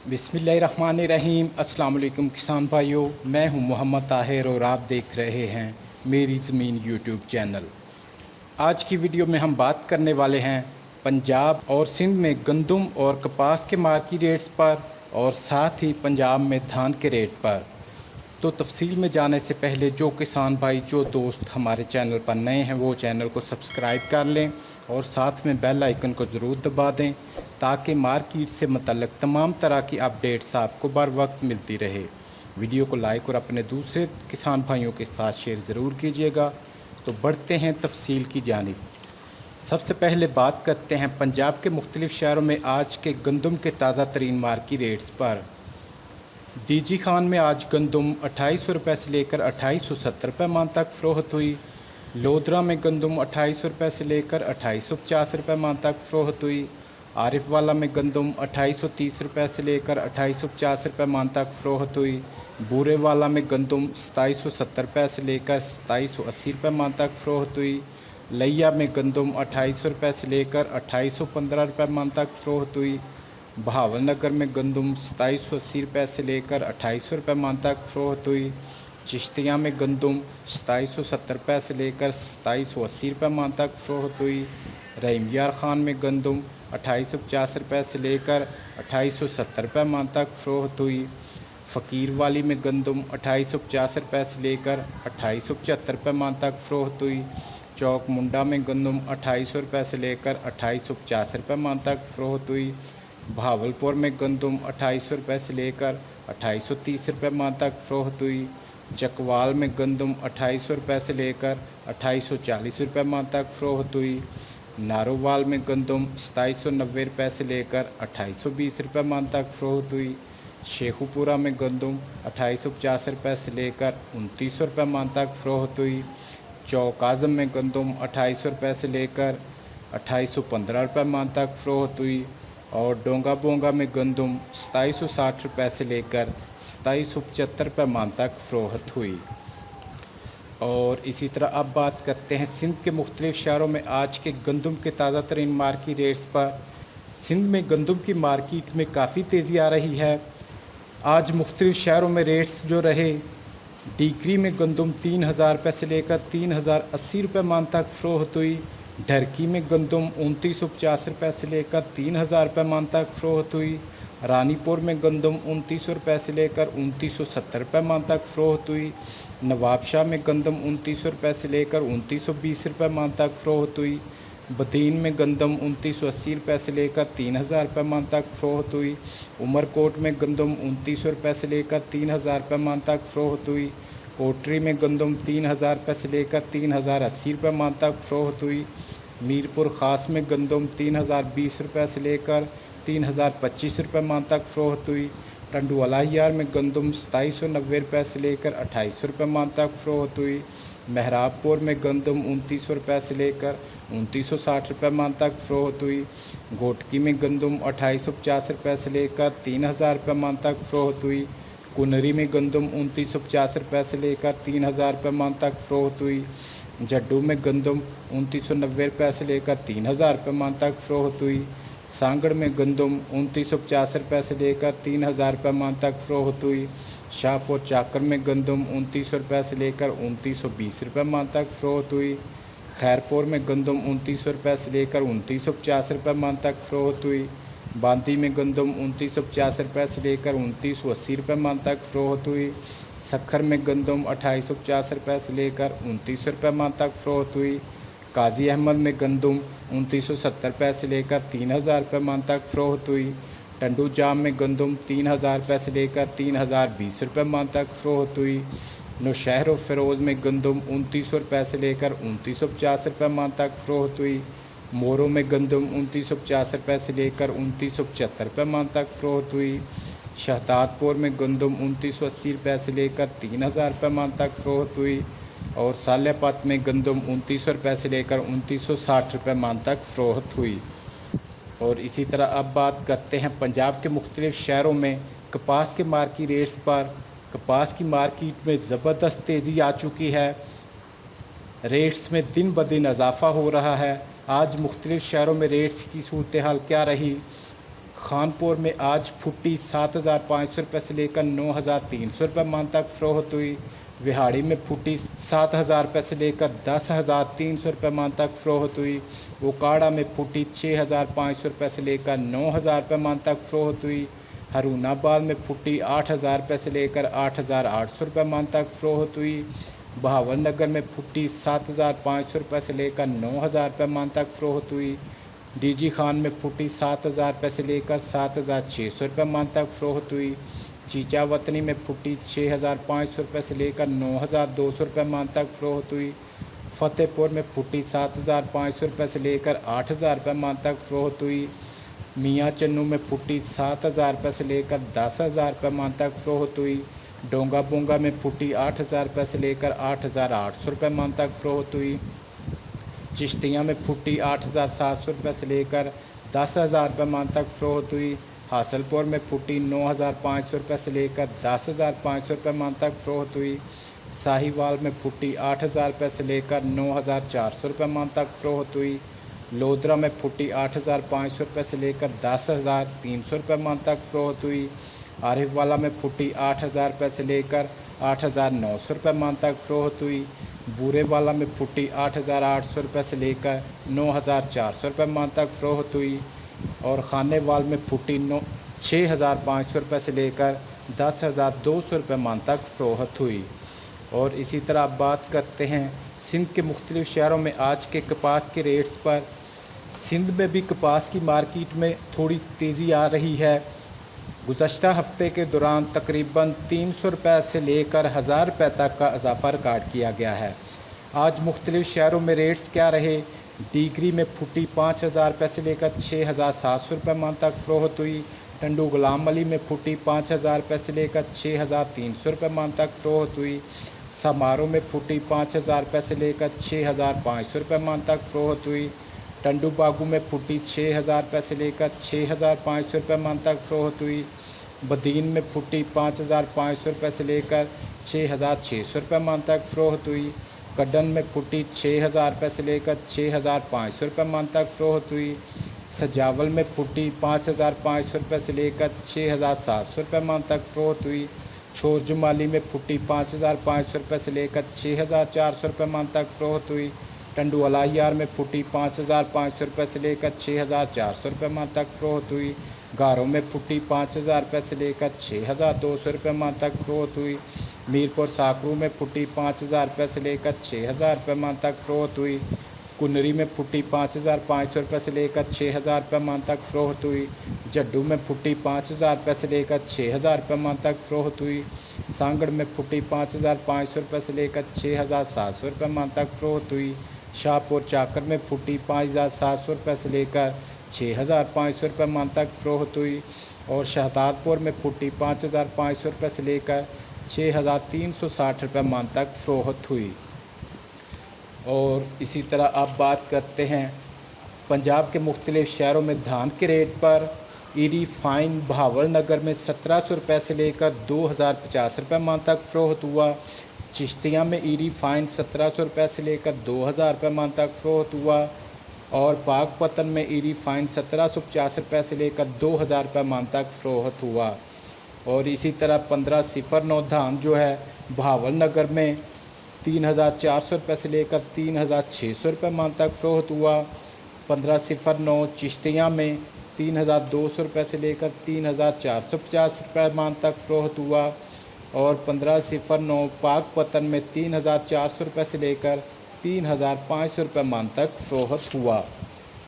बिस्मिल्लाहिर्रहमानिर्रहीम। अस्सलाम वालेकुम किसान भाइयों, मैं हूं मोहम्मद ताहिर और आप देख रहे हैं मेरी ज़मीन यूट्यूब चैनल। आज की वीडियो में हम बात करने वाले हैं पंजाब और सिंध में गंदम और कपास के मार्केट रेट्स पर और साथ ही पंजाब में धान के रेट पर। तो तफसील में जाने से पहले जो किसान भाई जो दोस्त हमारे चैनल पर नए हैं वो चैनल को सब्सक्राइब कर लें और साथ में बेल आइकन को ज़रूर दबा दें ताकि मार्केट से मुतल्लिक़ तमाम तरह की अपडेट्स आपको बर वक्त मिलती रहे। वीडियो को लाइक और अपने दूसरे किसान भाइयों के साथ शेयर ज़रूर कीजिएगा। तो बढ़ते हैं तफसील की जानिब। सबसे पहले बात करते हैं पंजाब के मुख्तलिफ़ शहरों में आज के गंदम के ताज़ा तरीन मार्केट रेट्स पर। डीजी खान में आज गंदम 2800 रुपये से लेकर 2870 रुपये मान तक फ़रोख्त हुई। लोधरा में गंदम 2800 रुपये से लेकर 2850 रुपये मान तक फ़रोख्त हुई। आरिफ वाला में गंदम 2830 रुपये से लेकर 2850 रुपये मान तक फ़रोख्त हुई। बूरे वाला में गंदम 2770 रुपये से लेकर 2780 रुपये मान तक फ़रोख्त हुई। लिया में गंदम 2800 रुपये से लेकर 2815 रुपये मान तक फ़रोख्त हुई। बहावल नगर में गंदम 2780 रुपये से लेकर 2800 रुपये मान तक फ़रोख्त हुई। चिश्तिया में गंदम 2770 रुपये से लेकर 2780 रुपये मान तक फ़रोख्त हुई। रहीम यार खान में गंदम 2850 रुपये से लेकर 2870 रुपये मान तक फ़रोख्त हुई। फ़कीर वाली में गंदम 2850 रुपये से लेकर 2875 रुपये मान तक फ़रोख्त हुई। चौक मुंडा में गंदम 2800 रुपये से लेकर 2850 रुपये मान तक फ़रोख्त हुई। बहावलपुर में गंदम 2800 रुपये से लेकर 2830 रुपये मान तक फ़रोख्त हुई। चकवाल में गंदम 2800 रुपये से लेकर 2840 रुपये मान तक फ़रोख्त हुई। नारोवाल में गंदम 2790 रुपये से लेकर 2820 रुपये मान तक फ़रोख्त हुई। शेखुपुरा में गंदम 2850 रुपये से लेकर 2900 रुपये मान तक फ़रोख्त हुई। चौक आज़म में गंदम 2800 रुपये से लेकर 2815 रुपये मान तक फ़रोख्त हुई और डोंगा बोंगा में गंदम 2760 रुपये से लेकर 2775 रुपये मान तक फ़रोख्त हुई। और इसी तरह अब बात करते हैं सिंध के मुख्तलिफ़ शहरों में आज के गंदम के ताज़ा तरीन मार्केट रेट्स पर। सिंध में गंदम की मार्केट में काफ़ी तेज़ी आ रही है। आज मुख्तलिफ़ शहरों में रेट्स जो रहे, डीकरी में गंदम 3000 रुपये से लेकर 3080 रुपये मान तक फ़रोख्त हुई। ढरकी में गंदम 2950 रुपये से लेकर 3000 रुपये मान तक फ़रोख्त हुई। रानीपुर में गंदम 2900 रुपये से लेकर 2970 रुपये मान तक फ़रोख्त हुई। नवाबशाह में गंदम 2900 रुपये से लेकर 2920 रुपये मान तक फ़रोख्त हुई। बदीन में गंदम 2980 रुपये से लेकर 3000 रुपये मान तक फ़रोख्त हुई। उमरकोट में गंदम 2900 रुपये से लेकर 3000 रुपये मान तक फ़रोख्त हुई। कोटरी में गंदम 3000 रुपये से लेकर 3080 रुपये मान तक फ़रोख्त हुई। मीरपुर ख़ास में गंदम 3020 रुपये से लेकर 3025 रुपये मान तक फ़रोख्त हुई। टंडुअलाहियार में गंदम 2790 रुपये से लेकर 2800 रुपये मान तक फ़रोख्त हुई। महराबपुर में गंदम 2900 रुपये से लेकर 2960 रुपये मान तक फ़रोख्त हुई। घोटकी में गंदम 2850 रुपये से लेकर 3000 रुपये मान तक फ़रोख्त हुई। कुनरी में गंदम 2950 रुपये से लेकर 3000 रुपये मान तक फ़रोख्त हुई। जड्डू में गंदम 2990 रुपये से लेकर 3000 रुपये मान तक फ़रोख्त हुई। सांगड़ में गंदम 2950 रुपये से लेकर 3000 रुपये मान तक फ़रोख्त हुई। शाहपुर चाकर में गंदम 2900 रुपये से लेकर 2920 रुपये मान तक फ़रोख्त हुई। खैरपुर में गंदम 2900 रुपये से लेकर 2950 रुपये मान तक फ़रोख्त हुई। बांदी में गंदम 2950 रुपये से लेकर 2980 रुपये मान तक फ़रोख्त हुई। सखर में गंदम 2850 रुपये से लेकर 2900 रुपये मान तक फ़रोख्त हुई। काजी अहमद में गंदम 2970 रुपये से लेकर 3000 रुपये मान तक फ़रोख्त हुई। टंडू जाम में गंदम 3000 रुपये से लेकर 3020 रुपये मान तक फ़रोख्त हुई। नौशहर और फ़िरोज़ में गंदम 2900 रुपये से लेकर 2950 रुपये मान तक फ़रोख्त हुई। मोरों में गंदम 2950 रुपये से लेकर 2975 रुपये मान तक फ़रोख्त हुई। शहदादपुर में गंदम 2980 रुपये से लेकर 3000 रुपये मान तक फ़रोख्त हुई और सालेपात में गंदम 2900 रुपये से लेकर 2960 रुपये मान तक फ़रोख्त हुई। और इसी तरह अब बात करते हैं पंजाब के मुख्तलिफ़ शहरों में कपास के मार्केट रेट्स पर। कपास की मार्केट में ज़बरदस्त तेज़ी आ चुकी है। रेट्स में दिन ब दिन इजाफ़ा हो रहा है। आज मुख्तलिफ़ शहरों में रेट्स की सूरत हाल क्या रही, खानपुर में आज फुट्टी 7,500 रुपये से लेकर 9,300 रुपये मान तक फ़रोख्त हुई। विहाड़ी में फुट्टी 7,000 रुपये से लेकर 10,300 रुपये मान तक फ़रोख्त हुई। ओकाड़ा में फुट्टी 6,500 रुपये से लेकर 9,000 रुपये मान तक फ़रोख्त हुई। हरूनाबाद में फुट्टी 8,000 रुपये से लेकर 8,800 रुपये मान तक फ़रोख्त हुई। बहावलनगर में फुट्टी 7,500 रुपये से लेकर 9,000 रुपये मान तक फ़रोख्त हुई। डीजी खान में फुट्टी 7,000 रुपये से लेकर 7,600 रुपये मान तक फ़रोख्त हुई। चीचा वतनी में फुट्टी 6,500 रुपये से लेकर 9,200 रुपये मान तक फ़रोख्त हुई। फ़तेहपुर में फुट्टी 7,500 रुपये से लेकर 8,000 रुपये मान तक फ़रोख्त हुई। मियाँ चन्नू में फुट्टी 7,000 रुपये से लेकर 10,000 रुपये मान तक फ़रोख्त हुई। डोंगा बोंगा में फुट्टी 8,000 रुपये से लेकर 8,800 रुपये मान तक फ़रोख्त हुई। चिश्तियाँ में फुट्टी 8,700 रुपये से लेकर 10,000 रुपये मान तक फ़रोख्त हुई। हासलपुर में फुट्टी 9,500 रुपये से लेकर 10,500 रुपये मान तक फ़रोख्त हुई। साहिवाल में फुट्टी 8,000 रुपये से लेकर 9,400 रुपये मान तक फ़रोख्त हुई। लोधरा में फुट्टी 8,500 रुपये से लेकर 10,300 रुपये मान तक फ़रोख्त हुई। आरिफवाला में फुट्टी 8,000 रुपये से लेकर 8,900 रुपये मान तक फ़रोख्त हुई। बूरेवाला में फुट्टी 8,800 रुपये से लेकर 9,400 रुपये मान तक फ़रोख्त हुई। और खानेवाल में फुट्टी 6,500 रुपये से लेकर 10,200 रुपये मान तक फ़रोख्त हुई। और इसी तरह आप बात करते हैं सिंध के मुख्तलिफ़ शहरों में आज के कपास के रेट्स पर। सिंध में भी कपास की मार्केट में थोड़ी तेज़ी आ रही है। गुज़श्ता हफ्ते के दौरान तकरीबन 300 रुपये से लेकर 1,000 रुपये तक का इजाफ़ा रिकॉर्ड किया गया है। आज मुख्तलिफ़ शहरों में रेट्स क्या रहे? डीगरी में फुट्टी 5,000 रुपये से लेकर 6,700 रुपये मान तक फ़रोख्त हुई। टंडू गुलाम अली में फुट्टी 5,000 रुपये से लेकर 6,300 रुपये मान तक फ़रोख्त हुई। समारोह में फुट्टी 5,000 रुपये से लेकर 6,500 रुपये मान तक फ़रोख्त हुई। टंडू बागू में फुट्टी 6,000 रुपये से लेकर 6,500 रुपये मान तक फ़रोख्त हुई। बदीन में फुट्टी 5,500 रुपये से लेकर 6,600 रुपये मान तक फ़रोख्त हुई। गड्डन में फुट्टी 6,000 रुपये से लेकर 6,500 रुपये मान तक फ़रोख्त हुई। सजावल में फुट्टी 5,500 रुपये से लेकर 6,700 रुपये मान तक फ़रोख्त हुई। छोर जमाली में फुट्टी 5,500 रुपये से लेकर 6,400 रुपये मान तक फ़रोख्त हुई। टंडू अलायार में फुट्टी 5,500 रुपये से लेकर 6,400 रुपये मान तक फ़रोख्त हुई। गारों में फुट्टी 5,000 रुपये से लेकर 6,200 रुपये मान तक फ़रोख्त हुई। मीरपुर साकरू में फुट्टी 5,000 रुपये से लेकर 6,000 रुपये मान तक फ़रोख्त हुई। कुनरी में फुट्टी 5,500 रुपये से लेकर 6,000 रुपये मान तक फ़रोख्त हुई। जड्डू में फुट्टी 5,000 रुपये से लेकर 6,000 रुपये मान तक फ़रोख्त हुई। सांगड़ में फुट्टी 5,500 रुपये से लेकर 6,700 रुपये मान तक फ़रोख्त हुई। शाहपुर चाकर में फुट्टी 5,700 रुपये से लेकर 6,500 रुपये मान तक फ़रोख्त हुई। और शहदादपुर में फुट्टी 5,500 रुपये से लेकर 6,360 रुपये मान तक फ़रोख्त हुई। और इसी तरह आप बात करते हैं पंजाब के मुख्तलिफ़ शहरों में धान के रेट पर। ईरी फाइन बहावलनगर में 1,700 रुपये से लेकर 2,050 रुपये मान तक फ़रोख्त हुआ। चिश्तिया में ईरी फाइन 1,700 रुपये से लेकर 2,000 रुपये मान तक फ़रोख्त हुआ। और पाकपतन में ईरी फाइन 1,750 रुपये से लेकर 2,000 रुपये मान तक फ़रोख्त हुआ। और इसी तरह 1509 धान जो है बहावलनगर में 3,400 रुपये से लेकर 3,600 रुपये मान तक फ़रोख्त हुआ। 1509 चिश्तिया में 3,200 रुपये से लेकर 3,450 रुपये मान तक फ़रोख्त हुआ। और 1509 पाकपतन में 3,400 रुपये से लेकर 3,500 रुपये मान तक फ़रोख्त हुआ।